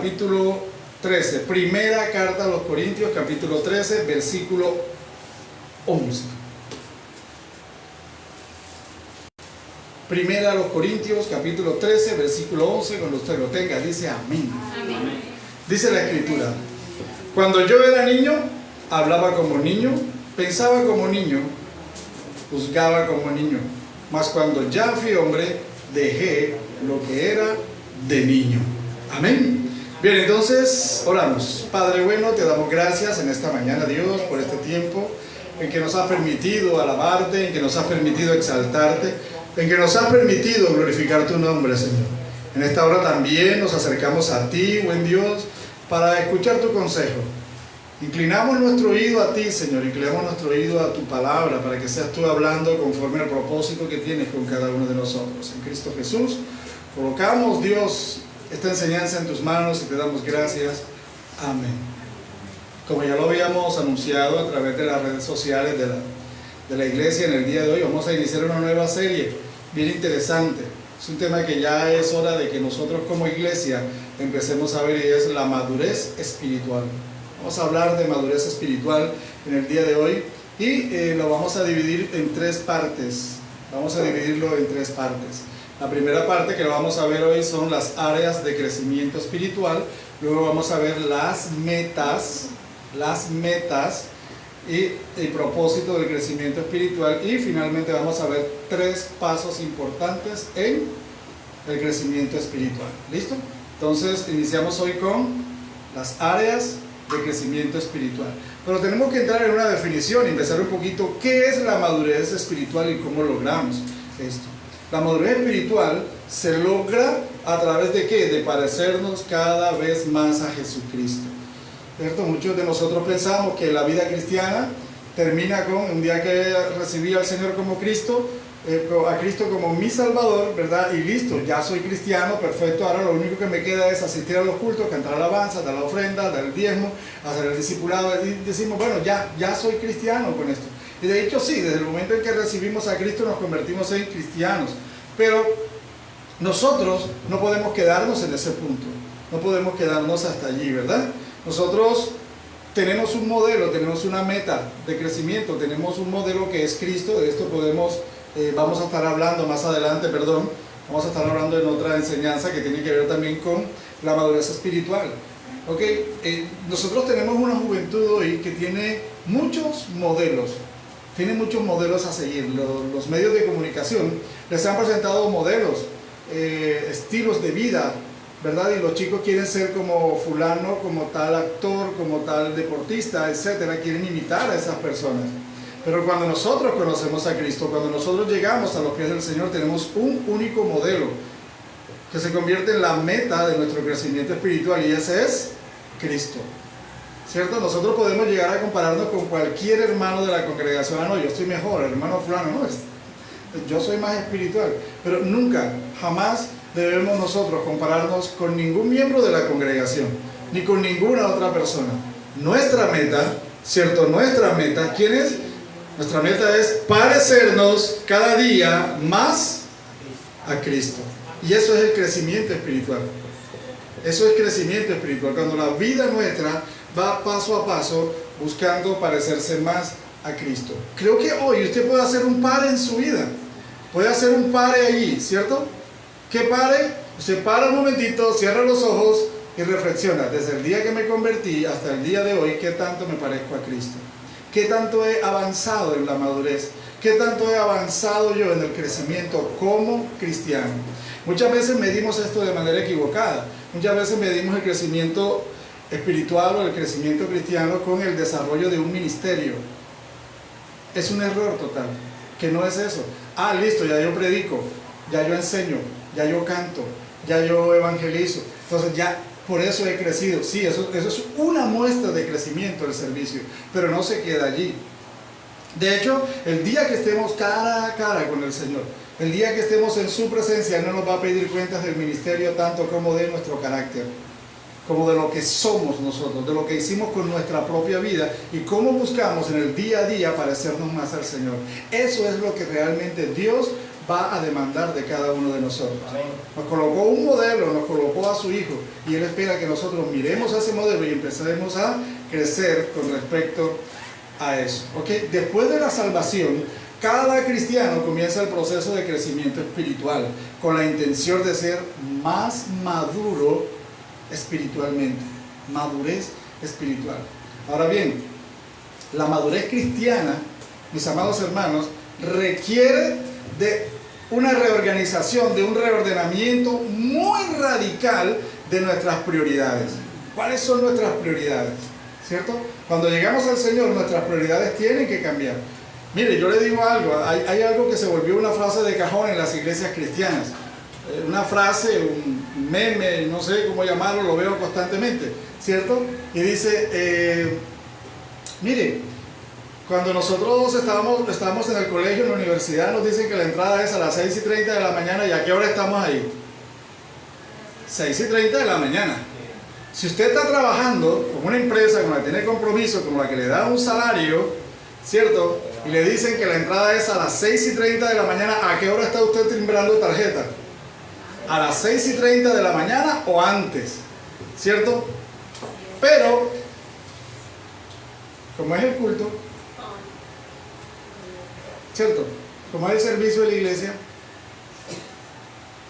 capítulo 13. Primera carta a los Corintios, capítulo 13, versículo 11. Primera a los Corintios, capítulo 13, versículo 11. Cuando usted lo tenga, dice amén. Amén. Dice la Escritura: cuando yo era niño, hablaba como niño, pensaba como niño, juzgaba como niño. Mas cuando ya fui hombre, dejé lo que era de niño. Amén. Bien, entonces oramos. Padre bueno, te damos gracias en esta mañana, Dios, por este tiempo en que nos has permitido alabarte, en que nos has permitido exaltarte, en que nos has permitido glorificar tu nombre, Señor. En esta hora también nos acercamos a ti, buen Dios, para escuchar tu consejo. Inclinamos nuestro oído a ti, Señor, inclinamos nuestro oído a tu palabra, para que seas tú hablando conforme al propósito que tienes con cada uno de nosotros. En Cristo Jesús, colocamos, Dios, esta enseñanza en tus manos y te damos gracias. Amén. Como ya lo habíamos anunciado a través de las redes sociales de la iglesia, en el día de hoy vamos a iniciar una nueva serie bien interesante. Es un tema que ya es hora de que nosotros como iglesia empecemos a ver, y es la madurez espiritual. Vamos a hablar de madurez espiritual en el día de hoy y lo vamos a dividir en tres partes. Vamos a dividirlo en tres partes. La primera parte que lo vamos a ver hoy son las áreas de crecimiento espiritual. Luego vamos a ver las metas y el propósito del crecimiento espiritual. Y finalmente vamos a ver tres pasos importantes en el crecimiento espiritual. ¿Listo? Entonces iniciamos hoy con las áreas de crecimiento espiritual. Pero tenemos que entrar en una definición y empezar un poquito qué es la madurez espiritual y cómo logramos esto. La madurez espiritual se logra a través de ¿qué? De parecernos cada vez más a Jesucristo. ¿Cierto? Muchos de nosotros pensamos que la vida cristiana termina con un día que recibí al Señor como Cristo, a Cristo como mi Salvador, ¿verdad? Y listo, ya soy cristiano, perfecto. Ahora lo único que me queda es asistir a los cultos, cantar alabanza, dar la ofrenda, dar el diezmo, hacer el discipulado. Y decimos, bueno, ya soy cristiano con esto. Y de hecho sí, desde el momento en que recibimos a Cristo nos convertimos en cristianos. Pero nosotros no podemos quedarnos en ese punto. No podemos quedarnos hasta allí, ¿verdad? Nosotros tenemos un modelo, tenemos una meta de crecimiento, tenemos un modelo que es Cristo. De esto vamos a estar hablando más adelante, vamos a estar hablando en otra enseñanza que tiene que ver también con la madurez espiritual. Nosotros tenemos una juventud hoy que tiene muchos modelos a seguir. Los medios de comunicación les han presentado modelos, estilos de vida, ¿verdad? Y los chicos quieren ser como fulano, como tal actor, como tal deportista, etcétera. Quieren imitar a esas personas. Pero cuando nosotros conocemos a Cristo, cuando nosotros llegamos a los pies del Señor, tenemos un único modelo que se convierte en la meta de nuestro crecimiento espiritual, y ese es Cristo. ¿Cierto? Nosotros podemos llegar a compararnos con cualquier hermano de la congregación. Ah, no, yo estoy mejor, el hermano fulano, no, yo soy más espiritual. Pero nunca, jamás debemos nosotros compararnos con ningún miembro de la congregación, ni con ninguna otra persona. Nuestra meta, ¿cierto? ¿Quién es? Nuestra meta es parecernos cada día más a Cristo. Y eso es el crecimiento espiritual. Eso es crecimiento espiritual. Cuando la vida nuestra va paso a paso buscando parecerse más a Cristo. Creo que hoy usted puede hacer un pare en su vida. Puede hacer un pare allí, ¿cierto? ¿Qué pare? Usted para un momentito, cierra los ojos y reflexiona. Desde el día que me convertí hasta el día de hoy, ¿qué tanto me parezco a Cristo? ¿Qué tanto he avanzado en la madurez? ¿Qué tanto he avanzado yo en el crecimiento como cristiano? Muchas veces medimos esto de manera equivocada. Muchas veces medimos el crecimiento espiritual o el crecimiento cristiano con el desarrollo de un ministerio. Es un error total, que no es eso. Ah, listo, ya yo predico, ya yo enseño, ya yo canto, ya yo evangelizo. Entonces ya por eso he crecido. Sí, eso es una muestra de crecimiento del servicio, pero no se queda allí. De hecho, el día que estemos cara a cara con el Señor, el día que estemos en su presencia, Él no nos va a pedir cuentas del ministerio tanto como de nuestro carácter, como de lo que somos nosotros, de lo que hicimos con nuestra propia vida y cómo buscamos en el día a día parecernos más al Señor. Eso es lo que realmente Dios va a demandar de cada uno de nosotros. Nos colocó un modelo, nos colocó a su Hijo, y Él espera que nosotros miremos a ese modelo y empecemos a crecer con respecto a eso. ¿Okay? Después de la salvación, cada cristiano comienza el proceso de crecimiento espiritual con la intención de ser más maduro espiritualmente. Madurez espiritual. Ahora bien, la madurez cristiana, mis amados hermanos, requiere de una reorganización, de un reordenamiento muy radical de nuestras prioridades. ¿Cuáles son nuestras prioridades? ¿Cierto? Cuando llegamos al Señor, nuestras prioridades tienen que cambiar. Mire, yo le digo algo, hay algo que se volvió una frase de cajón en las iglesias cristianas. Una frase, un meme, no sé cómo llamarlo, lo veo constantemente, ¿cierto? Y dice, mire, cuando nosotros estábamos en el colegio, en la universidad, nos dicen que la entrada es a las 6:30 de la mañana, ¿y a qué hora estamos ahí? 6:30 de la mañana. Si usted está trabajando con una empresa con la que tiene compromiso, con la que le da un salario, ¿cierto? Y le dicen que la entrada es a las 6:30 de la mañana, ¿a qué hora está usted timbrando tarjeta? A las 6:30 de la mañana o antes, ¿cierto? Pero, como es el culto, ¿cierto? Como es el servicio de la iglesia,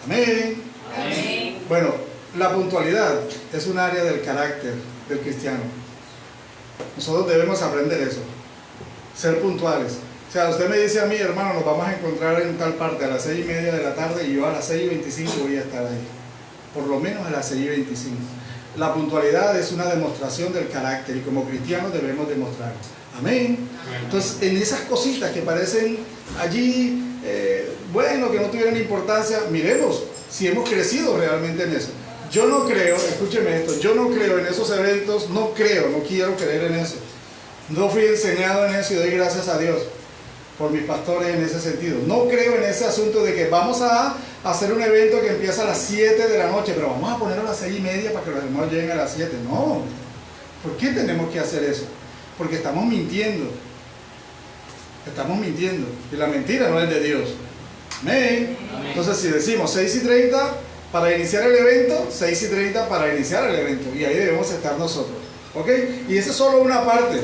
amén. Amén. Bueno, la puntualidad es un área del carácter del cristiano. Nosotros debemos aprender eso, ser puntuales. O sea, usted me dice a mí, hermano, nos vamos a encontrar en tal parte a las 6:30 de la tarde, y yo a las 6:25 voy a estar ahí, por lo menos a las 6:25. La puntualidad es una demostración del carácter, y como cristianos debemos demostrarlo. Amén. Entonces, en esas cositas que parecen allí, bueno, que no tuvieran importancia, miremos si hemos crecido realmente en eso. Yo no creo, escúcheme esto, yo no creo en esos eventos, no quiero creer en eso. No fui enseñado en eso y doy gracias a Dios por mis pastores en ese sentido. No creo en ese asunto de que vamos a hacer un evento que empieza a las 7 de la noche, pero vamos a ponerlo a las 6:30 para que los hermanos lleguen a las 7. No. ¿Por qué tenemos que hacer eso? Porque estamos mintiendo. Estamos mintiendo. Y la mentira no es de Dios. Amén. Entonces, si decimos 6:30 para iniciar el evento, 6:30 para iniciar el evento. Y ahí debemos estar nosotros. ¿Ok? Y esa es solo una parte.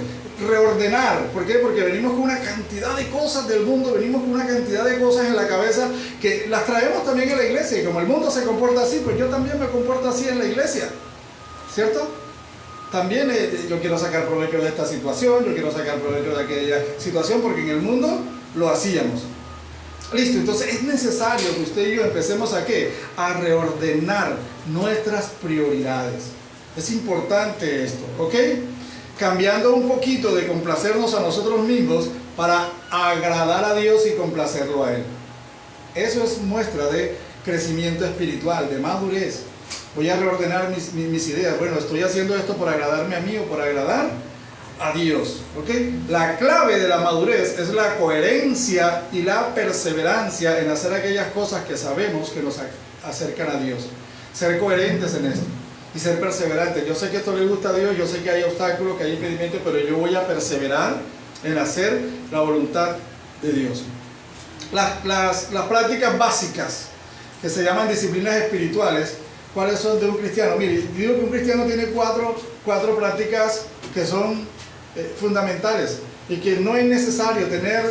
Reordenar. ¿Por qué? Porque venimos con una cantidad de cosas del mundo, venimos con una cantidad de cosas en la cabeza que las traemos también en la iglesia. Y como el mundo se comporta así, pues yo también me comporto así en la iglesia. ¿Cierto? También yo quiero sacar provecho de esta situación, yo quiero sacar provecho de aquella situación, porque en el mundo lo hacíamos. Listo, entonces es necesario que usted y yo empecemos a ¿qué? A reordenar nuestras prioridades. Es importante esto, ¿ok? Cambiando un poquito de complacernos a nosotros mismos para agradar a Dios y complacerlo a Él. Eso es muestra de crecimiento espiritual, de madurez. Voy a reordenar mis ideas. Bueno, estoy haciendo esto por agradarme a mí o por agradar a Dios. ¿Ok? La clave de la madurez es la coherencia y la perseverancia en hacer aquellas cosas que sabemos que nos acercan a Dios. Ser coherentes en esto y ser perseverantes. Yo sé que esto le gusta a Dios, yo sé que hay obstáculos, que hay impedimentos, pero yo voy a perseverar en hacer la voluntad de Dios. Las prácticas básicas que se llaman disciplinas espirituales, ¿cuáles son de un cristiano? Mire, digo que un cristiano tiene cuatro prácticas que son fundamentales y que no es necesario tener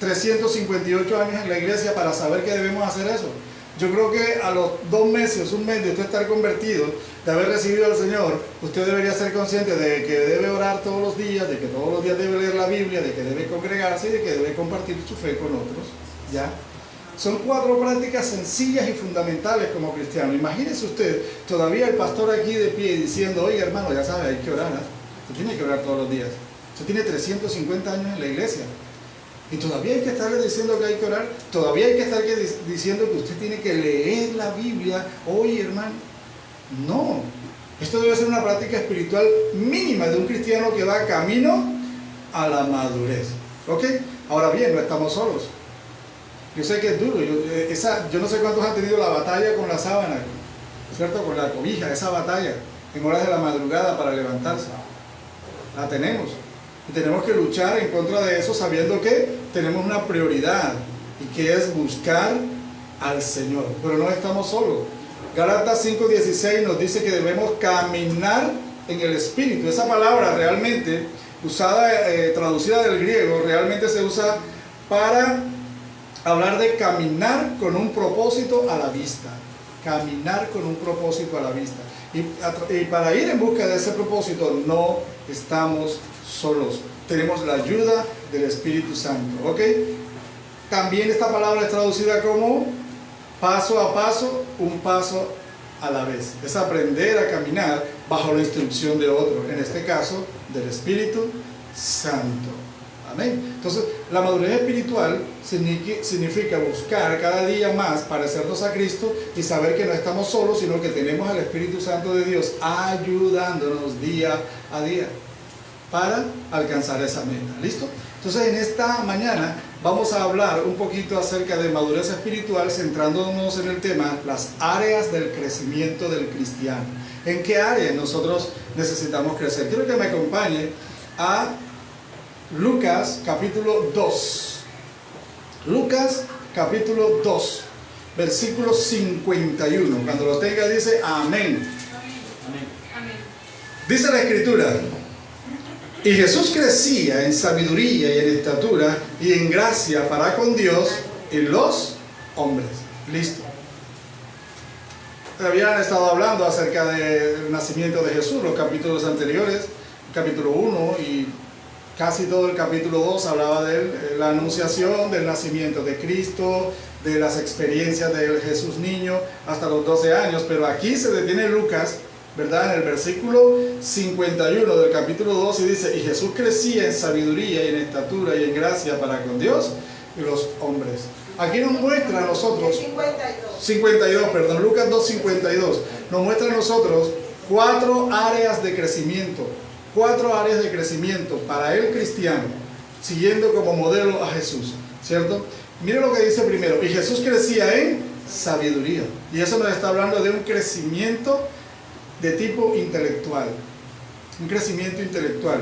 358 años en la iglesia para saber que debemos hacer eso. Yo creo que a los 2 meses, un mes de usted estar convertido, de haber recibido al Señor, usted debería ser consciente de que debe orar todos los días, de que todos los días debe leer la Biblia, de que debe congregarse y de que debe compartir su fe con otros. ¿Ya? Son 4 prácticas sencillas y fundamentales como cristiano. Imagínese usted, todavía el pastor aquí de pie diciendo, oye hermano, ya sabe, hay que orar, ¿eh? Usted tiene que orar todos los días. Usted tiene 350 años en la iglesia. Y todavía hay que estarle diciendo que hay que orar, todavía hay que estar diciendo que usted tiene que leer la Biblia. Oye hermano, no. Esto debe ser una práctica espiritual mínima de un cristiano que va camino a la madurez. ¿Ok? Ahora bien, no estamos solos. Yo sé que es duro, yo no sé cuántos han tenido la batalla con la sábana, ¿cierto? Con la cobija, esa batalla, en horas de la madrugada para levantarse. La tenemos. Y tenemos que luchar en contra de eso sabiendo que tenemos una prioridad. y que es buscar al Señor. Pero no estamos solos. Gálatas 5:16 nos dice que debemos caminar en el Espíritu. Esa palabra realmente usada, traducida del griego, realmente se usa para hablar de caminar con un propósito a la vista. Caminar con un propósito a la vista. Y para ir en busca de ese propósito no estamos solos. Tenemos la ayuda del Espíritu Santo. ¿Ok? También esta palabra es traducida como paso a paso, un paso a la vez. Es aprender a caminar bajo la instrucción de otro. En este caso, del Espíritu Santo. Amén. Entonces, la madurez espiritual significa buscar cada día más parecernos a Cristo y saber que no estamos solos, sino que tenemos al Espíritu Santo de Dios ayudándonos día a día para alcanzar esa meta. ¿Listo? Entonces, en esta mañana vamos a hablar un poquito acerca de madurez espiritual, centrándonos en el tema, las áreas del crecimiento del cristiano. ¿En qué áreas nosotros necesitamos crecer? Quiero que me acompañe a Lucas capítulo 2. Lucas capítulo 2, versículo 51. Cuando lo tenga dice amén. Amén. Dice la Escritura: y Jesús crecía en sabiduría y en estatura y en gracia para con Dios y los hombres. Listo. Habían estado hablando acerca del nacimiento de Jesús, los capítulos anteriores, capítulo 1 y casi todo el capítulo 2 hablaba de la anunciación del nacimiento de Cristo, de las experiencias del Jesús niño hasta los 12 años, pero aquí se detiene Lucas, ¿verdad? En el versículo 51 del capítulo 2 y dice: y Jesús crecía en sabiduría y en estatura y en gracia para con Dios y los hombres. Aquí nos muestra a nosotros 52, perdón, Lucas 2:52 nos muestra a nosotros 4 áreas de crecimiento. 4 áreas de crecimiento para el cristiano, siguiendo como modelo a Jesús, ¿cierto? Mire lo que dice primero: y Jesús crecía en sabiduría. Y eso nos está hablando de un crecimiento de tipo intelectual. Un crecimiento intelectual,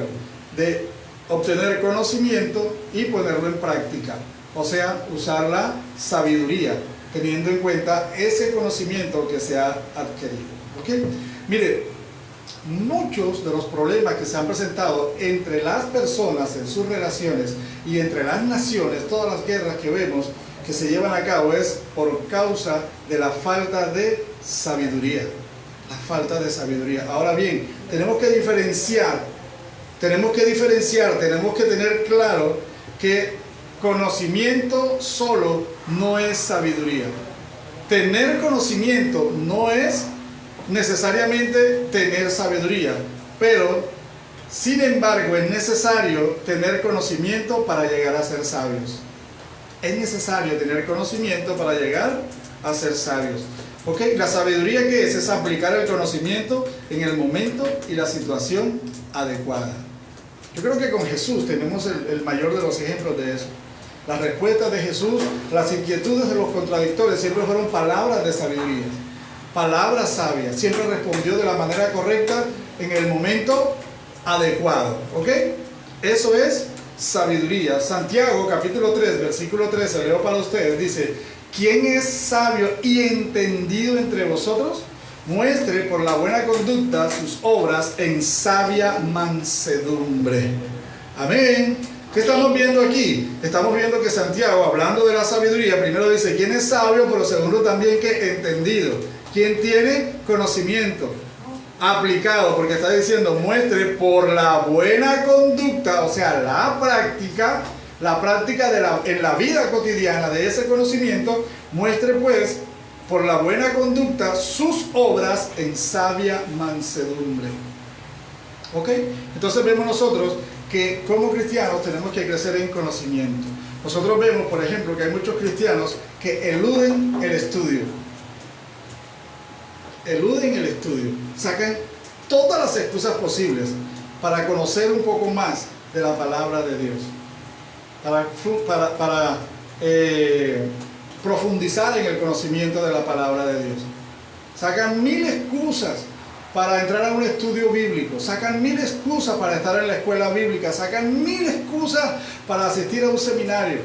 de obtener conocimiento y ponerlo en práctica. O sea, usar la sabiduría, teniendo en cuenta ese conocimiento que se ha adquirido. ¿Ok? Mire, muchos de los problemas que se han presentado entre las personas en sus relaciones y entre las naciones, todas las guerras que vemos que se llevan a cabo, es por causa de la falta de sabiduría. La falta de sabiduría. Ahora bien, tenemos que diferenciar, tenemos que tener claro que conocimiento solo no es sabiduría. Tener conocimiento no es necesariamente tener sabiduría, pero sin embargo es necesario tener conocimiento para llegar a ser sabios. Es necesario tener conocimiento para llegar a ser sabios. ¿Ok? La sabiduría, ¿qué es? Es aplicar el conocimiento en el momento y la situación adecuada. Yo creo que con Jesús tenemos el mayor de los ejemplos de eso. Las respuestas de Jesús, las inquietudes de los contradictores siempre fueron palabras de sabiduría. Palabras sabias, siempre respondió de la manera correcta en el momento adecuado. ¿Ok? Eso es sabiduría. Santiago capítulo 3, versículo 13, leo para ustedes, dice: ¿quién es sabio y entendido entre vosotros? Muestre por la buena conducta sus obras en sabia mansedumbre. Amén. ¿Qué estamos viendo aquí? Estamos viendo que Santiago, hablando de la sabiduría, primero dice quién es sabio, pero segundo también que entendido. ¿Quién tiene conocimiento aplicado? Porque está diciendo muestre por la buena conducta, o sea, la práctica en la vida cotidiana de ese conocimiento, muestre pues por la buena conducta sus obras en sabia mansedumbre. ¿Ok? Entonces vemos nosotros que como cristianos tenemos que crecer en conocimiento. Nosotros vemos, por ejemplo, que hay muchos cristianos que eluden el estudio. Sacan todas las excusas posibles para conocer un poco más de la palabra de Dios, para profundizar en el conocimiento de la palabra de Dios. Sacan 1000 excusas para entrar a un estudio bíblico, sacan 1000 excusas para estar en la escuela bíblica, sacan 1000 excusas para asistir a un seminario,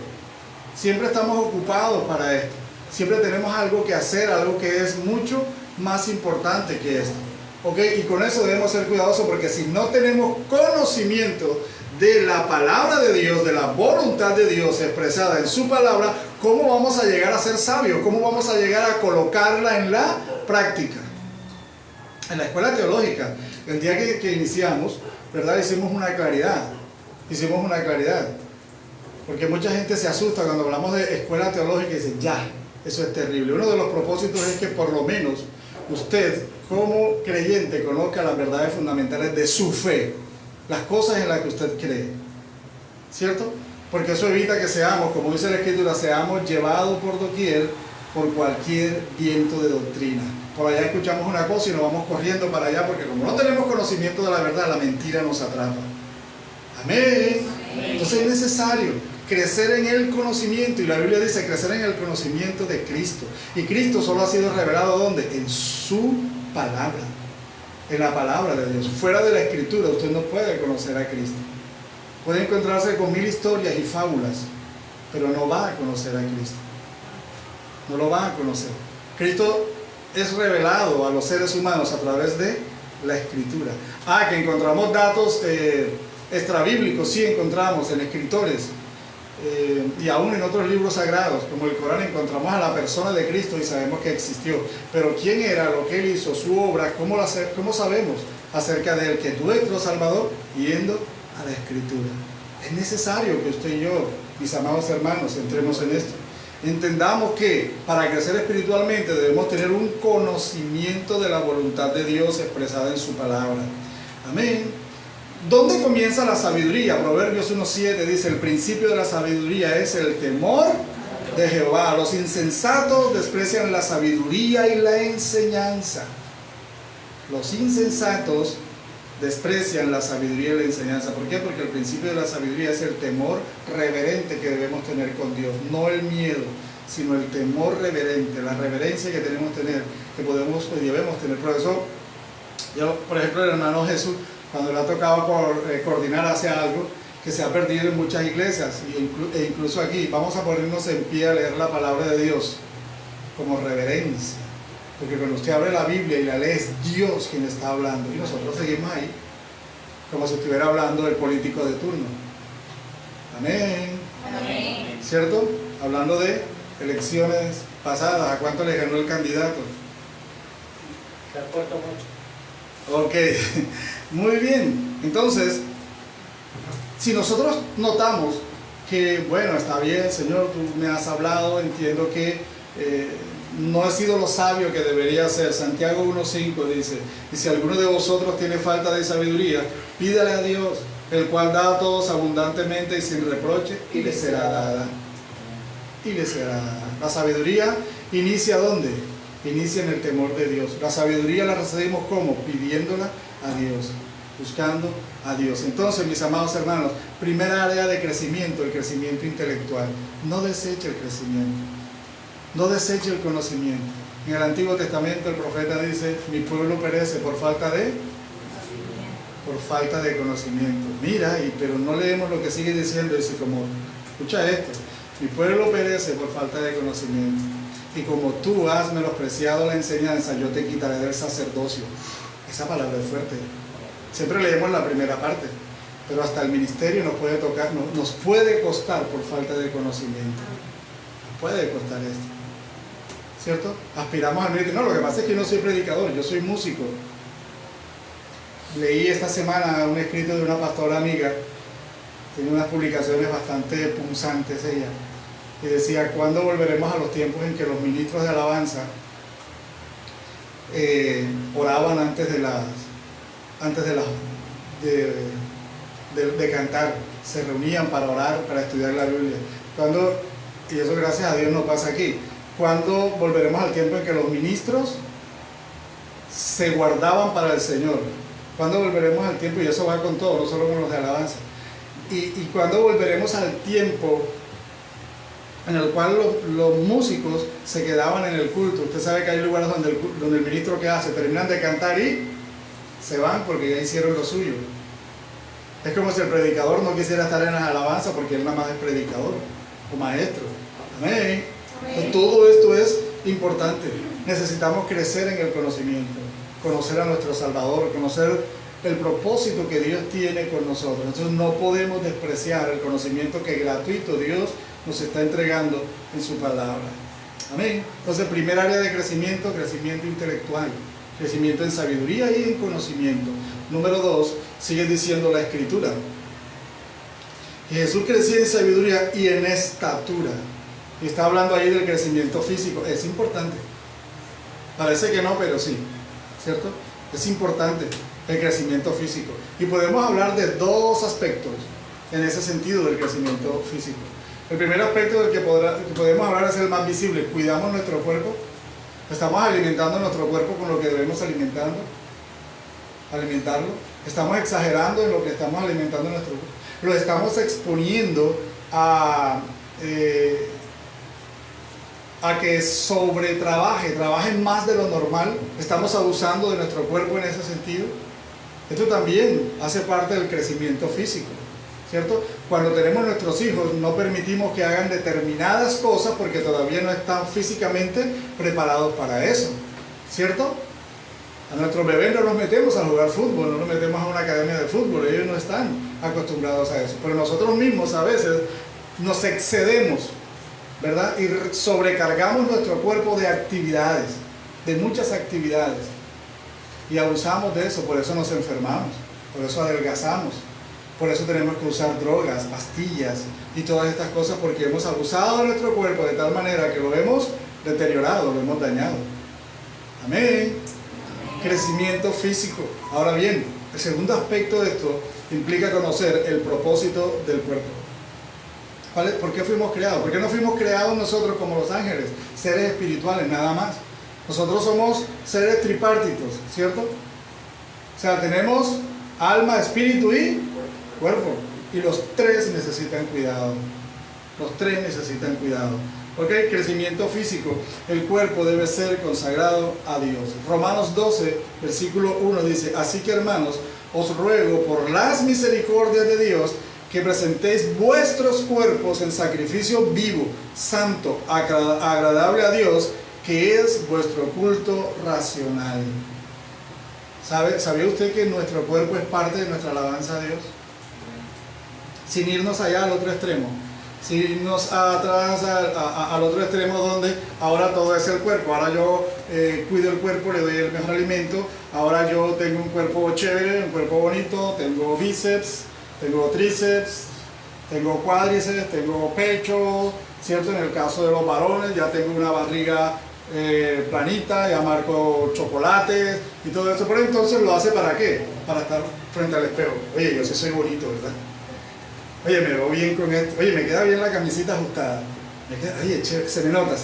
Siempre estamos ocupados para esto. Siempre tenemos algo que hacer, algo que es mucho más importante que esto. ¿Ok? Y con eso debemos ser cuidadosos, porque si no tenemos conocimiento de la palabra de Dios, de la voluntad de Dios expresada en su palabra, ¿cómo vamos a llegar a ser sabios? ¿Cómo vamos a llegar a colocarla en la práctica? En la escuela teológica, el día que iniciamos, ¿verdad? Hicimos una claridad. Porque mucha gente se asusta cuando hablamos de escuela teológica y dice, ya, eso es terrible. Uno de los propósitos es que por lo menos usted, como creyente, conozca las verdades fundamentales de su fe, las cosas en las que usted cree, ¿cierto? Porque eso evita que seamos, como dice la Escritura, seamos llevados por doquier por cualquier viento de doctrina. Por allá escuchamos una cosa y nos vamos corriendo para allá, porque como no tenemos conocimiento de la verdad, la mentira nos atrapa. Amén. Entonces es necesario crecer en el conocimiento, y la Biblia dice crecer en el conocimiento de Cristo. Y Cristo solo ha sido revelado ¿dónde? En su palabra, en la palabra de Dios. Fuera de la Escritura usted no puede conocer a Cristo. Puede encontrarse con 1000 historias y fábulas, pero no va a conocer a Cristo. No lo va a conocer. Cristo es revelado a los seres humanos a través de la Escritura. Que encontramos datos extrabíblicos, sí encontramos en escritores, y aún en otros libros sagrados, como el Corán, encontramos a la persona de Cristo y sabemos que existió. Pero quién era, lo que él hizo, su obra, ¿cómo sabemos acerca de él? Que es nuestro Salvador, yendo a la Escritura. Es necesario que usted y yo, mis amados hermanos, entremos en esto. Entendamos que para crecer espiritualmente debemos tener un conocimiento de la voluntad de Dios expresada en su palabra. Amén. ¿Dónde comienza la sabiduría? Proverbios 1:7 dice, el principio de la sabiduría es el temor de Jehová. Los insensatos desprecian la sabiduría y la enseñanza. Los insensatos desprecian la sabiduría y la enseñanza. ¿Por qué? Porque el principio de la sabiduría es el temor reverente que debemos tener con Dios. No el miedo, sino el temor reverente, la reverencia que debemos tener, que debemos tener. Por eso, por ejemplo, el hermano Jesús, cuando le ha tocado coordinar hacia algo que se ha perdido en muchas iglesias, e incluso aquí, vamos a ponernos en pie a leer la palabra de Dios como reverencia. Porque cuando usted abre la Biblia y la lee, es Dios quien está hablando. Y nosotros seguimos ahí, como si estuviera hablando el político de turno. Amén. Amén. ¿Cierto? Hablando de elecciones pasadas, ¿a cuánto le ganó el candidato? Se ha puesto mucho. Ok, muy bien. Entonces, si nosotros notamos que, bueno, está bien, Señor, tú me has hablado, entiendo que no he sido lo sabio que debería ser. Santiago 1:5 dice, y si alguno de vosotros tiene falta de sabiduría, pídale a Dios, el cual da a todos abundantemente y sin reproche, y le será dada. Y le será dada. La sabiduría inicia ¿dónde? Inicia en el temor de Dios. La sabiduría la recibimos ¿cómo? Pidiéndola a Dios, buscando a Dios. Entonces, mis amados hermanos, primera área de crecimiento, el crecimiento intelectual. No deseche el crecimiento. No deseche el conocimiento. En el Antiguo Testamento el profeta dice, mi pueblo perece por falta de conocimiento. Mira, pero no leemos lo que sigue diciendo, dice como, escucha esto, mi pueblo perece por falta de conocimiento. Y como tú has menospreciado la enseñanza, yo te quitaré del sacerdocio. Esa palabra es fuerte. Siempre leemos la primera parte, pero hasta el ministerio nos puede tocar, nos puede costar por falta de conocimiento. Nos puede costar esto. ¿Cierto? Aspiramos al ministerio. No, lo que pasa es que yo no soy predicador, yo soy músico. Leí esta semana un escrito de una pastora amiga, tiene unas publicaciones bastante punzantes ella, y decía, ¿cuándo volveremos a los tiempos en que los ministros de alabanza oraban antes de cantar? Se reunían para orar, para estudiar la Biblia. Y eso gracias a Dios no pasa aquí. ¿Cuándo volveremos al tiempo en que los ministros se guardaban para el Señor? ¿Cuándo volveremos al tiempo? Y eso va con todo, no solo con los de alabanza. ¿Y cuándo volveremos al tiempo en el cual los músicos se quedaban en el culto? Usted sabe que hay lugares donde el ministro ¿qué hace? Terminan de cantar y se van porque ya hicieron lo suyo. Es como si el predicador no quisiera estar en las alabanzas porque él nada más es predicador o maestro. Amén. Entonces, todo esto es importante. Necesitamos crecer en el conocimiento, conocer a nuestro Salvador, conocer el propósito que Dios tiene con nosotros. Entonces no podemos despreciar el conocimiento que gratuito Dios nos está entregando en su palabra. Amén. Entonces, primer área de crecimiento, crecimiento intelectual, crecimiento en sabiduría y en conocimiento. Número 2, sigue diciendo la Escritura. Jesús crecía en sabiduría y en estatura. Y está hablando ahí del crecimiento físico. Es importante. Parece que no, pero sí. ¿Cierto? Es importante el crecimiento físico. Y podemos hablar de dos aspectos en ese sentido del crecimiento físico. El primer aspecto del que podemos hablar es el más visible. Cuidamos nuestro cuerpo. Estamos alimentando nuestro cuerpo con lo que debemos alimentarlo. Estamos exagerando en lo que estamos alimentando nuestro cuerpo. Lo estamos exponiendo a que trabaje más de lo normal. Estamos abusando de nuestro cuerpo en ese sentido. Esto también hace parte del crecimiento físico, ¿cierto? Cuando tenemos nuestros hijos, no permitimos que hagan determinadas cosas porque todavía no están físicamente preparados para eso, ¿cierto? A nuestros bebés no los metemos a jugar fútbol, no los metemos a una academia de fútbol, ellos no están acostumbrados a eso. Pero nosotros mismos a veces nos excedemos, ¿verdad? Y sobrecargamos nuestro cuerpo de actividades, de muchas actividades. Y abusamos de eso, por eso nos enfermamos, por eso adelgazamos, por eso tenemos que usar drogas, pastillas y todas estas cosas, porque hemos abusado de nuestro cuerpo de tal manera que lo hemos deteriorado, lo hemos dañado. Amén. Crecimiento físico. Ahora bien, el segundo aspecto de esto implica conocer el propósito del cuerpo. ¿Por qué fuimos creados? ¿Por qué no fuimos creados nosotros como los ángeles? Seres espirituales, nada más. Nosotros somos seres tripartitos, ¿cierto? O sea, tenemos alma, espíritu y cuerpo. Y los tres necesitan cuidado. Los tres necesitan cuidado. ¿Ok? Crecimiento físico. El cuerpo debe ser consagrado a Dios. Romanos 12, versículo 1 dice: así que, hermanos, os ruego por las misericordias de Dios que presentéis vuestros cuerpos en sacrificio vivo, santo, agradable a Dios, que es vuestro culto racional. ¿Sabía usted que nuestro cuerpo es parte de nuestra alabanza a Dios? Sin irnos allá al otro extremo. Sin irnos atrás al otro extremo donde ahora todo es el cuerpo. Ahora yo cuido el cuerpo, le doy el mejor alimento. Ahora yo tengo un cuerpo chévere, un cuerpo bonito, tengo bíceps, tengo tríceps, tengo cuádriceps, tengo pecho, ¿cierto? En el caso de los varones ya tengo una barriga planita, ya marco chocolates y todo eso. Pero entonces lo hace ¿para qué? Para estar frente al espejo. Oye, yo sí soy bonito, ¿verdad? Oye, me veo bien con esto. Oye, me queda bien la camisita ajustada. Oye, chévere, se me nota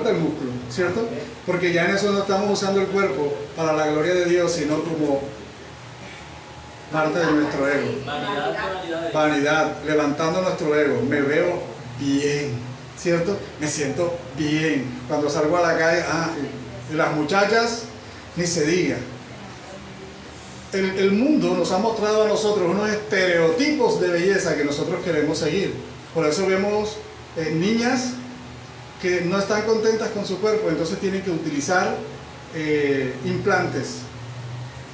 el músculo, ¿cierto? Porque ya en eso no estamos usando el cuerpo para la gloria de Dios, sino como parte de nuestro ego. Vanidad, levantando nuestro ego. Me veo bien, ¿cierto? Me siento bien. Cuando salgo a la calle, y las muchachas, ni se diga. El mundo nos ha mostrado a nosotros unos estereotipos de belleza que nosotros queremos seguir. Por eso vemos niñas que no están contentas con su cuerpo, entonces tienen que utilizar implantes.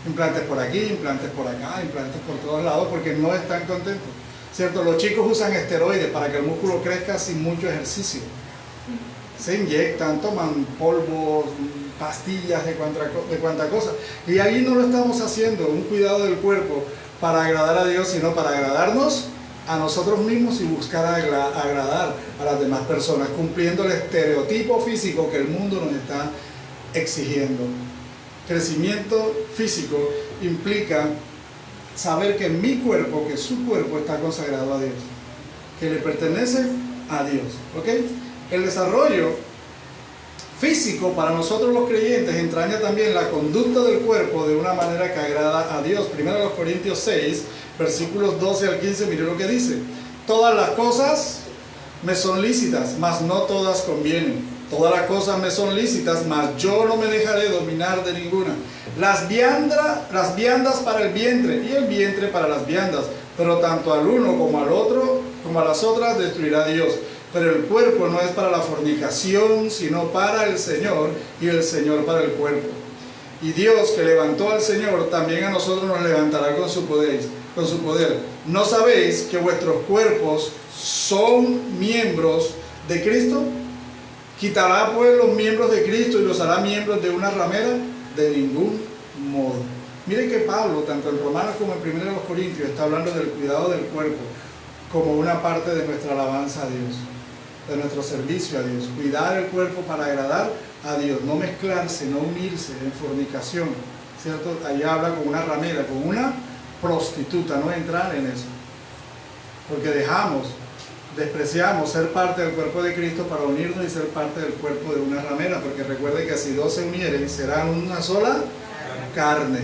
Implantes por aquí, implantes por acá, implantes por todos lados, porque no están contentos, ¿cierto? Los chicos usan esteroides para que el músculo crezca sin mucho ejercicio. Se inyectan, toman polvos, pastillas de cuanta cosa. Y ahí no lo estamos haciendo, un cuidado del cuerpo para agradar a Dios, sino para agradarnos a nosotros mismos y buscar agradar a las demás personas, cumpliendo el estereotipo físico que el mundo nos está exigiendo. Crecimiento físico implica saber que mi cuerpo, que su cuerpo está consagrado a Dios, que le pertenece a Dios. ¿Ok? El desarrollo físico para nosotros los creyentes entraña también la conducta del cuerpo de una manera que agrada a Dios. Primero los Corintios 6, versículos 12 al 15, mire lo que dice: todas las cosas me son lícitas, mas no todas convienen. Todas las cosas me son lícitas, mas yo no me dejaré dominar de ninguna. Las viandas para el vientre y el vientre para las viandas, pero tanto al uno como al otro como a las otras destruirá Dios. Pero el cuerpo no es para la fornicación, sino para el Señor, y el Señor para el cuerpo. Y Dios, que levantó al Señor, también a nosotros nos levantará con su poder. ¿No sabéis que vuestros cuerpos son miembros de Cristo? ¿Quitará pues los miembros de Cristo y los hará miembros de una ramera? De ningún modo. Miren que Pablo, tanto en Romanos como en 1 Corintios, está hablando del cuidado del cuerpo como una parte de nuestra alabanza a Dios, de nuestro servicio a Dios. Cuidar el cuerpo para agradar a Dios, no mezclarse, no unirse en fornicación, ¿cierto? Ahí habla con una ramera, con una prostituta, no entrar en eso, porque despreciamos ser parte del cuerpo de Cristo para unirnos y ser parte del cuerpo de una ramera, porque recuerden que si dos se unieren serán una sola carne,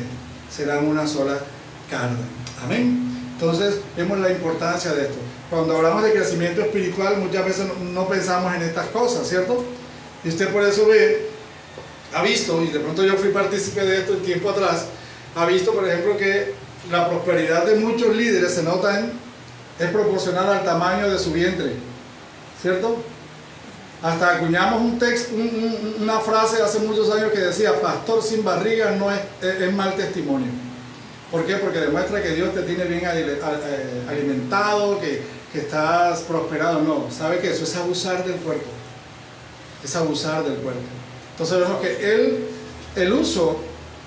serán una sola carne. Amén. Entonces vemos la importancia de esto. Cuando hablamos de crecimiento espiritual muchas veces no pensamos en estas cosas, ¿cierto? Y usted por eso ha visto, y de pronto yo fui partícipe de esto un tiempo atrás, ha visto por ejemplo que la prosperidad de muchos líderes se nota es proporcional al tamaño de su vientre, ¿cierto? Hasta acuñamos una frase hace muchos años que decía: pastor sin barriga no es mal testimonio. ¿Por qué? Porque demuestra que Dios te tiene bien alimentado, que estás prosperado. No, sabe que eso es abusar del cuerpo, es abusar del cuerpo. Entonces vemos que el uso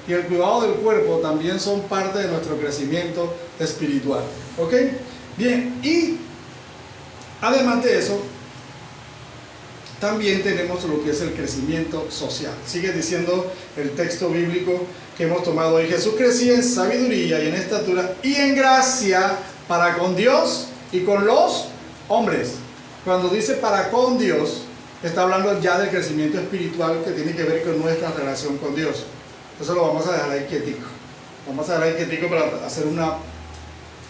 y el cuidado del cuerpo también son parte de nuestro crecimiento espiritual. ¿Ok? Bien, y además de eso, también tenemos lo que es el crecimiento social. Sigue diciendo el texto bíblico que hemos tomado hoy: Jesús crecía en sabiduría y en estatura y en gracia para con Dios y con los hombres. Cuando dice para con Dios, está hablando ya del crecimiento espiritual que tiene que ver con nuestra relación con Dios. Eso lo vamos a dejar ahí quietico. Vamos a dejar ahí quietico para hacer una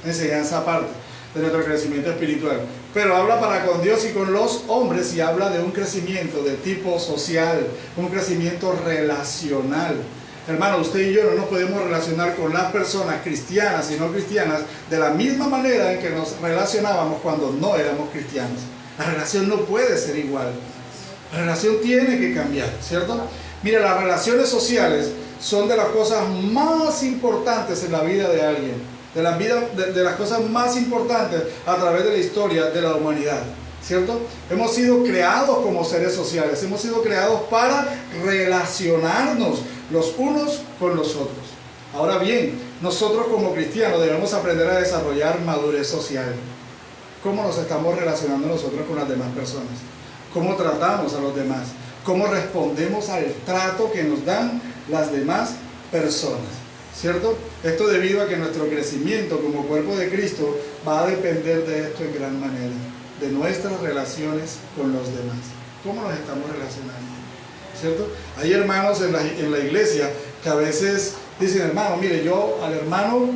enseñanza aparte de nuestro crecimiento espiritual. Pero habla para con Dios y con los hombres, y habla de un crecimiento de tipo social, un crecimiento relacional. Hermano, usted y yo no nos podemos relacionar con las personas cristianas y no cristianas de la misma manera en que nos relacionábamos cuando no éramos cristianos. La relación no puede ser igual. La relación tiene que cambiar, ¿cierto? Mira, las relaciones sociales son de las cosas más importantes en la vida de alguien. De las cosas más importantes a través de la historia de la humanidad, ¿cierto? Hemos sido creados como seres sociales, hemos sido creados para relacionarnos los unos con los otros. Ahora bien, nosotros como cristianos debemos aprender a desarrollar madurez social. ¿Cómo nos estamos relacionando nosotros con las demás personas? ¿Cómo tratamos a los demás? ¿Cómo respondemos al trato que nos dan las demás personas? ¿Cierto? Esto debido a que nuestro crecimiento como cuerpo de Cristo va a depender de esto en gran manera, de nuestras relaciones con los demás. ¿Cómo nos estamos relacionando? ¿Cierto? Hay hermanos en la iglesia que a veces dicen: hermano, mire, yo al hermano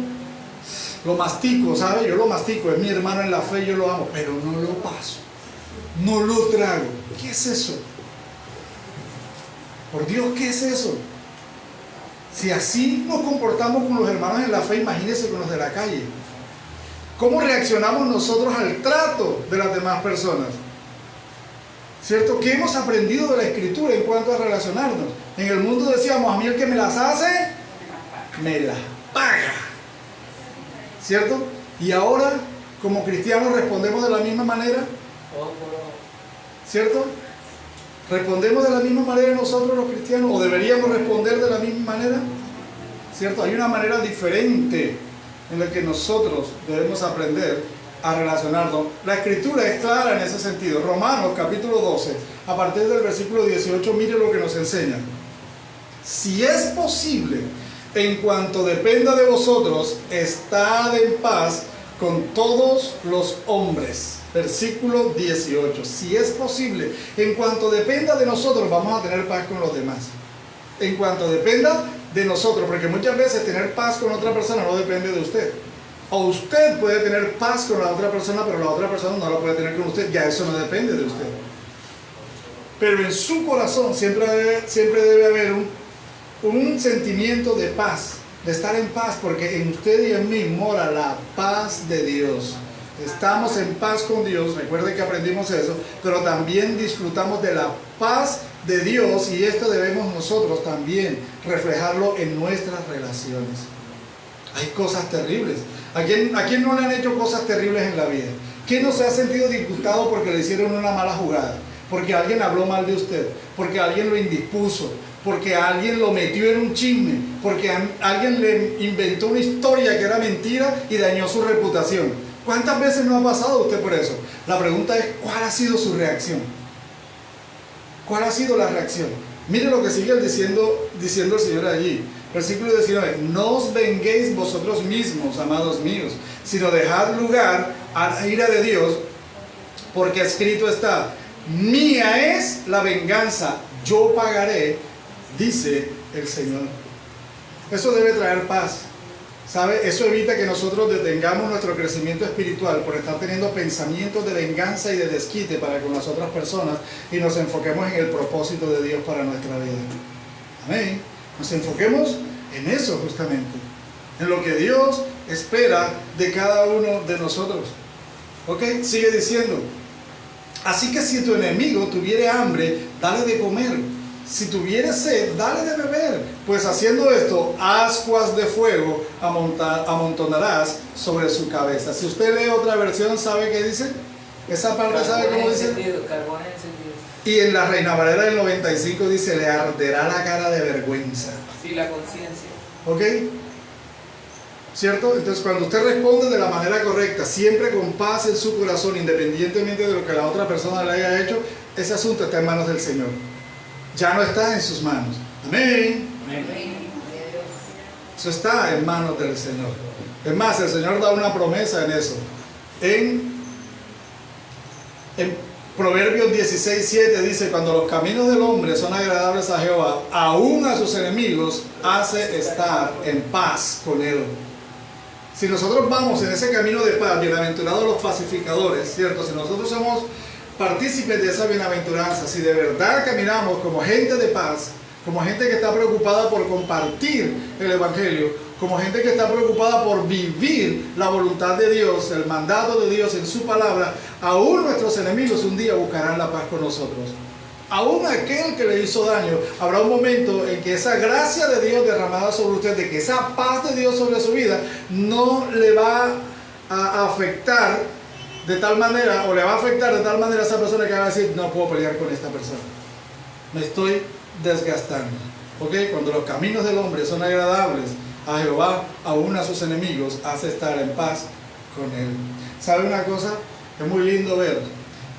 lo mastico, ¿sabe? Yo lo mastico, es mi hermano en la fe, yo lo amo, pero no lo paso, no lo trago. ¿Qué es eso? Por Dios, ¿qué es eso? Si así nos comportamos con los hermanos en la fe, imagínense con los de la calle. ¿Cómo reaccionamos nosotros al trato de las demás personas? ¿Cierto? ¿Qué hemos aprendido de la Escritura en cuanto a relacionarnos? En el mundo decíamos: a mí el que me las hace, me las paga. ¿Cierto? Y ahora, como cristianos, respondemos de la misma manera. ¿Cierto? ¿Respondemos de la misma manera nosotros los cristianos? ¿O deberíamos responder de la misma manera? ¿Cierto? Hay una manera diferente en la que nosotros debemos aprender a relacionarnos. La Escritura es clara en ese sentido. Romanos capítulo 12, a partir del versículo 18, mire lo que nos enseña. Si es posible, en cuanto dependa de vosotros, estad en paz con todos los hombres. Versículo 18. Si es posible, en cuanto dependa de nosotros, vamos a tener paz con los demás. En cuanto dependa de nosotros, porque muchas veces tener paz con otra persona no depende de usted. O usted puede tener paz con la otra persona, pero la otra persona no la puede tener con usted. Ya eso no depende de usted. Pero en su corazón siempre debe haber un sentimiento de paz, de estar en paz, porque en usted y en mí mora la paz de Dios. Estamos en paz con Dios, recuerde que aprendimos eso, pero también disfrutamos de la paz de Dios y esto debemos nosotros también reflejarlo en nuestras relaciones. Hay cosas terribles. ¿A quién no le han hecho cosas terribles en la vida? ¿Quién no se ha sentido disgustado porque le hicieron una mala jugada? Porque alguien habló mal de usted, porque alguien lo indispuso, porque alguien lo metió en un chisme, porque alguien le inventó una historia que era mentira y dañó su reputación. ¿Cuántas veces no ha pasado usted por eso? La pregunta es, ¿cuál ha sido su reacción? ¿Cuál ha sido la reacción? Mire lo que sigue diciendo el Señor allí. Versículo 19, no os venguéis vosotros mismos, amados míos, sino dejad lugar a la ira de Dios, porque escrito está, mía es la venganza, yo pagaré, dice el Señor. Eso debe traer paz, ¿sabe? Eso evita que nosotros detengamos nuestro crecimiento espiritual por estar teniendo pensamientos de venganza y de desquite para con las otras personas y nos enfoquemos en el propósito de Dios para nuestra vida. Amén. Nos enfoquemos en eso justamente, en lo que Dios espera de cada uno de nosotros. ¿Ok? Sigue diciendo, así que si tu enemigo tuviere hambre, dale de comer. Si tuviere sed, dale de beber. Pues haciendo esto, ascuas de fuego amontonarás sobre su cabeza. Si usted lee otra versión, ¿sabe qué dice? Esa parte, ¿sabe cómo dice? Carbón encendido. Y en la Reina Valera del 95 dice, le arderá la cara de vergüenza. Sí, la conciencia. ¿Ok? ¿Cierto? Entonces cuando usted responde de la manera correcta, siempre con paz en su corazón, independientemente de lo que la otra persona le haya hecho, ese asunto está en manos del Señor. Ya no está en sus manos. Amén. Amén. Eso está en manos del Señor. Es más, el Señor da una promesa en eso. En Proverbios 16:7 dice, cuando los caminos del hombre son agradables a Jehová, aún a sus enemigos hace estar en paz con él. Si nosotros vamos en ese camino de paz, bienaventurados los pacificadores, ¿cierto? Si nosotros somos partícipes de esa bienaventuranza, si de verdad caminamos como gente de paz, como gente que está preocupada por compartir el Evangelio, como gente que está preocupada por vivir la voluntad de Dios, el mandato de Dios en su palabra, aún nuestros enemigos un día buscarán la paz con nosotros. Aún aquel que le hizo daño, habrá un momento en que esa gracia de Dios derramada sobre usted, de que esa paz de Dios sobre su vida, no le va a afectar de tal manera, o le va a afectar de tal manera a esa persona que va a decir, no puedo pelear con esta persona. Me estoy desgastando. ¿Ok? Cuando los caminos del hombre son agradables a Jehová, aún a sus enemigos, hace estar en paz con él. ¿Sabe una cosa? Es muy lindo ver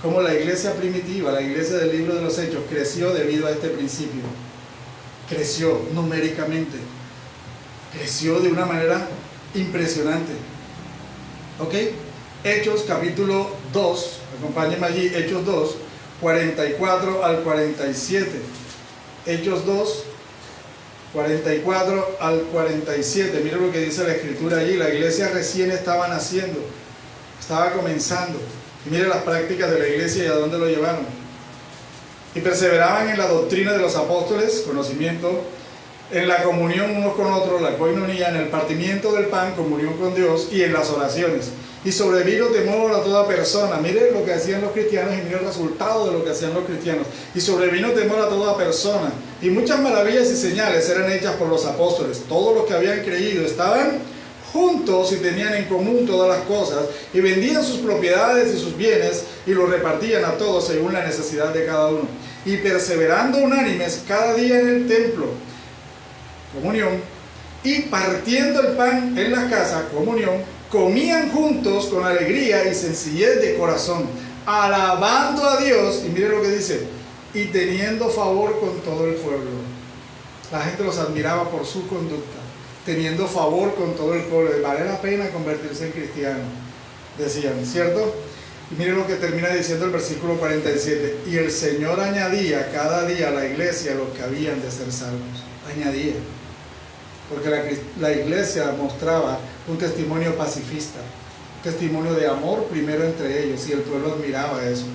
cómo la iglesia primitiva, la iglesia del libro de los Hechos, creció debido a este principio. Creció numéricamente. Creció de una manera impresionante. ¿Ok? Hechos capítulo 2, acompáñenme allí, Hechos 2, 44 al 47. Hechos 2, 44 al 47. Mira lo que dice la escritura allí. La iglesia recién estaba naciendo, estaba comenzando. Y mire las prácticas de la iglesia y a dónde lo llevaron. Y perseveraban en la doctrina de los apóstoles, conocimiento, en la comunión unos con otros, la coinonía, en el partimiento del pan, comunión con Dios, y en las oraciones. Y sobrevino temor a toda persona. Mire lo que hacían los cristianos y mire el resultado de lo que hacían los cristianos. Y sobrevino temor a toda persona. Y muchas maravillas y señales eran hechas por los apóstoles. Todos los que habían creído estaban juntos y tenían en común todas las cosas. Y vendían sus propiedades y sus bienes y los repartían a todos según la necesidad de cada uno. Y perseverando unánimes cada día en el templo, comunión, y partiendo el pan en la casa, comunión, comían juntos con alegría y sencillez de corazón, alabando a Dios, y mire lo que dice, y teniendo favor con todo el pueblo. La gente los admiraba por su conducta, teniendo favor con todo el pueblo. Vale la pena convertirse en cristiano, decían, ¿cierto? Y mire lo que termina diciendo el versículo 47, y el Señor añadía cada día a la iglesia los que habían de ser salvos. Añadía. Porque la iglesia mostraba un testimonio pacifista, un testimonio de amor primero entre ellos, y el pueblo admiraba eso.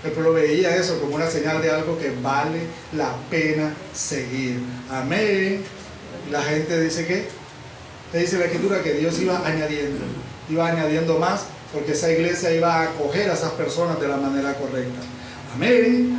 El pueblo veía eso como una señal de algo que vale la pena seguir. Amén. Y la gente dice que, te dice la escritura que Dios iba añadiendo más porque esa iglesia iba a acoger a esas personas de la manera correcta. Amén.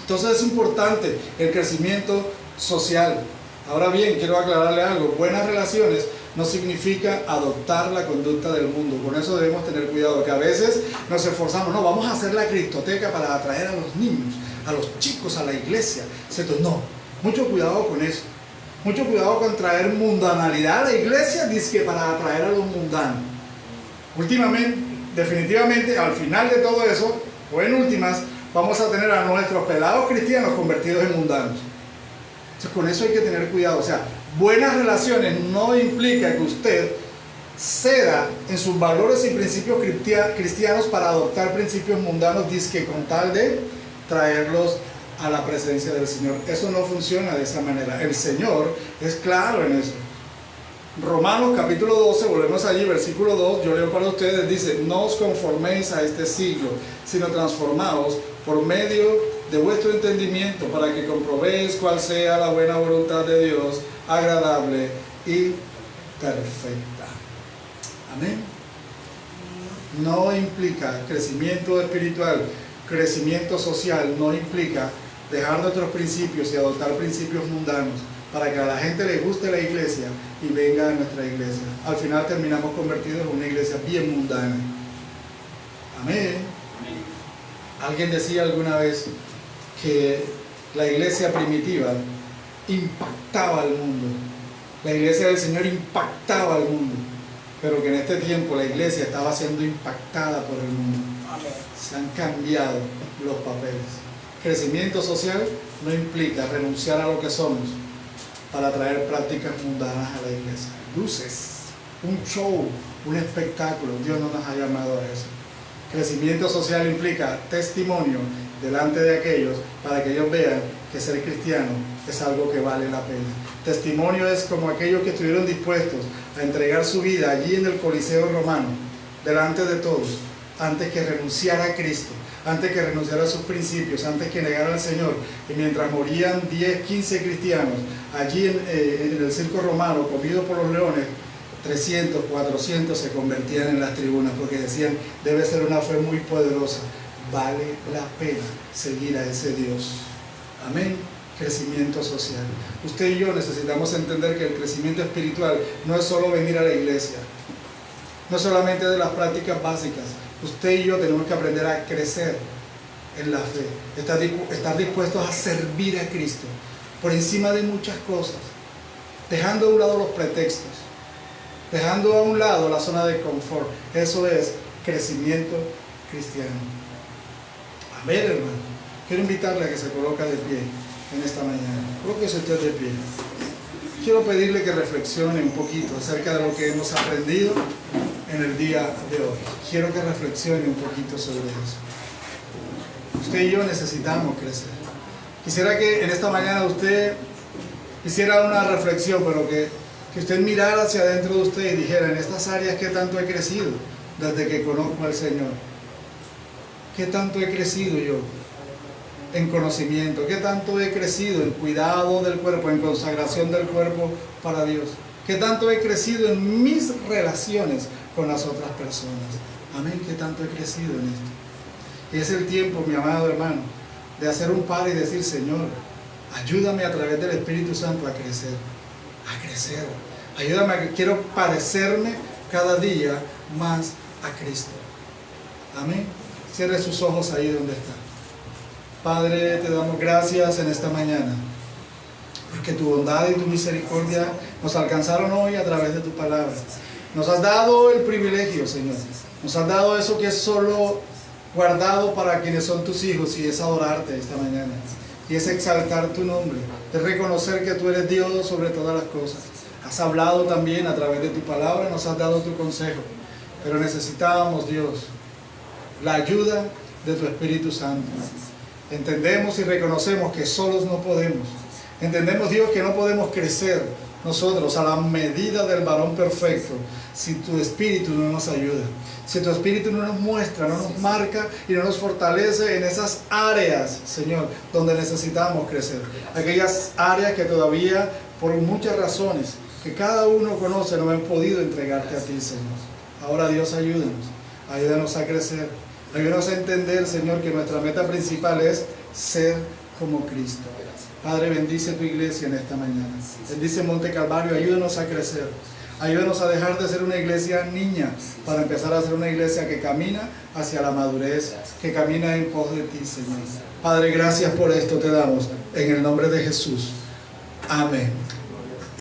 Entonces es importante el crecimiento social. Ahora bien, quiero aclararle algo. Buenas relaciones no significa adoptar la conducta del mundo. Con eso debemos tener cuidado, que a veces nos esforzamos, no, vamos a hacer la cristoteca para atraer a los niños, a los chicos, a la iglesia, ¿cierto? No, mucho cuidado con eso. Mucho cuidado con traer mundanalidad a la iglesia, dice que para atraer a los mundanos. Últimamente, definitivamente, al final de todo eso, o en últimas, vamos a tener a nuestros pelados cristianos convertidos en mundanos. Entonces, con eso hay que tener cuidado. O sea, buenas relaciones no implica que usted ceda en sus valores y principios cristianos para adoptar principios mundanos, dizque con tal de traerlos a la presencia del Señor. Eso no funciona de esa manera. El Señor es claro en eso. Romanos capítulo 12, volvemos allí, versículo 2, yo leo para ustedes, dice: no os conforméis a este siglo, sino transformaos por medio de vuestro entendimiento, para que comprobéis cuál sea la buena voluntad de Dios, agradable y perfecta. Amén. No implica crecimiento espiritual, crecimiento social, no implica dejar nuestros principios y adoptar principios mundanos para que a la gente le guste la iglesia y venga a nuestra iglesia. Al final terminamos convertidos en una iglesia bien mundana. Amén. Alguien decía alguna vez que la iglesia primitiva impactaba al mundo. La iglesia del Señor impactaba al mundo. Pero que en este tiempo la iglesia estaba siendo impactada por el mundo. Se han cambiado los papeles. Crecimiento social no implica renunciar a lo que somos para traer prácticas mundanas a la iglesia. Luces, un show, un espectáculo. Dios no nos ha llamado a eso. Crecimiento social implica testimonio delante de aquellos para que ellos vean que ser cristiano es algo que vale la pena. Testimonio es como aquellos que estuvieron dispuestos a entregar su vida allí en el Coliseo romano, delante de todos, antes que renunciar a Cristo, antes que renunciar a sus principios, antes que negar al Señor. Y mientras morían 10, 15 cristianos allí en el circo romano, comidos por los leones, 300, 400 se convertían en las tribunas, porque decían: debe ser una fe muy poderosa, vale la pena seguir a ese Dios. Amén. Crecimiento social. Usted y yo necesitamos entender que el crecimiento espiritual no es solo venir a la iglesia, no solamente de las prácticas básicas. Usted y yo tenemos que aprender a crecer en la fe, estar dispuestos a servir a Cristo por encima de muchas cosas, dejando a un lado los pretextos, dejando a un lado la zona de confort. Eso es crecimiento cristiano. Amén, hermano. Quiero invitarle a que se coloque de pie en esta mañana. Colóquese usted de pie. Quiero pedirle que reflexione un poquito acerca de lo que hemos aprendido en el día de hoy. Quiero que reflexione un poquito sobre eso. Usted y yo necesitamos crecer. Quisiera que en esta mañana usted hiciera una reflexión, pero que usted mirara hacia adentro de usted y dijera: en estas áreas, ¿qué tanto he crecido desde que conozco al Señor? ¿Qué tanto he crecido yo en conocimiento? ¿Qué tanto he crecido en cuidado del cuerpo, en consagración del cuerpo para Dios? ¿Qué tanto he crecido en mis relaciones con las otras personas? Amén. ¿Qué tanto he crecido en esto? Y es el tiempo, mi amado hermano, de hacer un par y decir: Señor, ayúdame a través del Espíritu Santo a crecer. A crecer. Ayúdame a que quiero parecerme cada día más a Cristo. Amén. Cierre sus ojos ahí donde está. Padre, te damos gracias en esta mañana, porque tu bondad y tu misericordia nos alcanzaron hoy a través de tu palabra. Nos has dado el privilegio, Señor. Nos has dado eso que es solo guardado para quienes son tus hijos, y es adorarte esta mañana. Y es exaltar tu nombre, es reconocer que tú eres Dios sobre todas las cosas. Has hablado también a través de tu palabra, nos has dado tu consejo. Pero necesitábamos, Dios, la ayuda de tu Espíritu Santo. Entendemos y reconocemos que solos no podemos. Entendemos, Dios, que no podemos crecer nosotros a la medida del varón perfecto si tu Espíritu no nos ayuda, si tu Espíritu no nos muestra, no nos marca y no nos fortalece en esas áreas, Señor, donde necesitamos crecer. Aquellas áreas que todavía, por muchas razones que cada uno conoce, no han podido entregarte a ti, Señor. Ahora, Dios, ayúdanos Ayúdanos a crecer. Ayúdanos a entender, Señor, que nuestra meta principal es ser como Cristo. Padre, bendice tu iglesia en esta mañana. Bendice Monte Calvario, ayúdanos a crecer. Ayúdanos a dejar de ser una iglesia niña para empezar a ser una iglesia que camina hacia la madurez, que camina en pos de ti, Señor. Padre, gracias por esto te damos. En el nombre de Jesús. Amén.